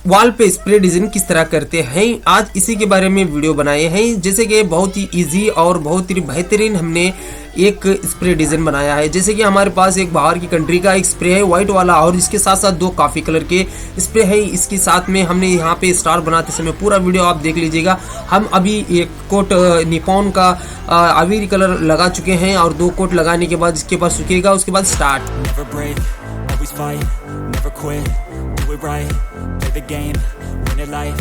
Wall पे spray design किस तरह करते हैं, आज इसी के बारे में वीडियो बनाए हैं। जैसे कि बहुत ही इजी और बहुत ही बेहतरीन हमने एक स्प्रे डिजाइन बनाया है। जैसे कि हमारे पास एक बाहर की कंट्री का एक स्प्रे है व्हाइट वाला, और इसके साथ साथ दो कॉफी कलर के स्प्रे है। इसके साथ में हमने यहाँ पे स्टार बनाते समय पूरा वीडियो आप देख लीजिएगा। हम अभी एक कोट निपॉन का आविरी कलर लगा चुके हैं, और दो कोट लगाने के बाद इसके बाद सूखेगा, उसके बाद start. Do it right, play the game, win it life,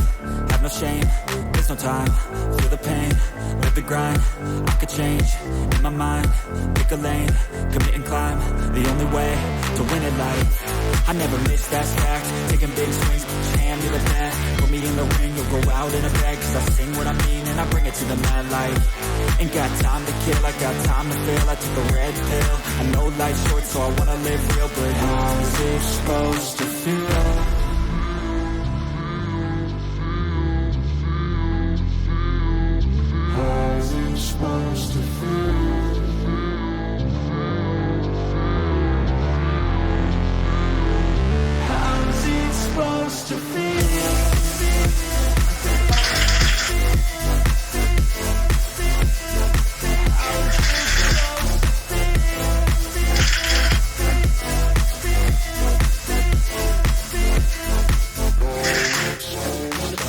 have no shame, there's no time, feel the pain, live the grind, I could change, in my mind, pick a lane, commit and climb, the only way to win it life, I never miss, that's fact, taking big swings, put your hand to the bat, put me in the ring, you'll go out in a bag, cause I sing what I mean and I bring it to the mad light, ain't got time to kill, I got time to feel, I took a red pill, I know life's short so I wanna live real, but how's it supposed to feel? Supposed to feel. How's it supposed to feel?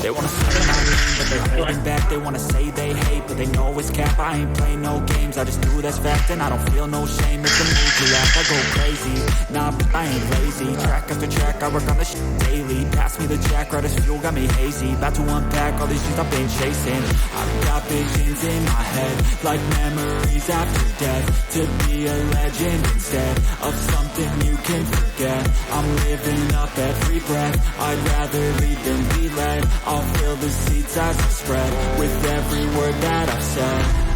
They wanna say my name, but they're holding back. They wanna say they hate, but they know it's cap. I ain't playing no games, I just do that's fact. And I don't feel no shame if the mood react. I go crazy, nah, but I ain't lazy. Track after track, I work on this shit daily. Pass me the jack, right as fuel, got me hazy. About to unpack all these things I've been chasing. I've got visions in my head, like memories after death. To be a legend instead of something you can forget. I'm living up every breath, I'd rather lead than be led. I'll fill the seats as I spread with every word that I've said.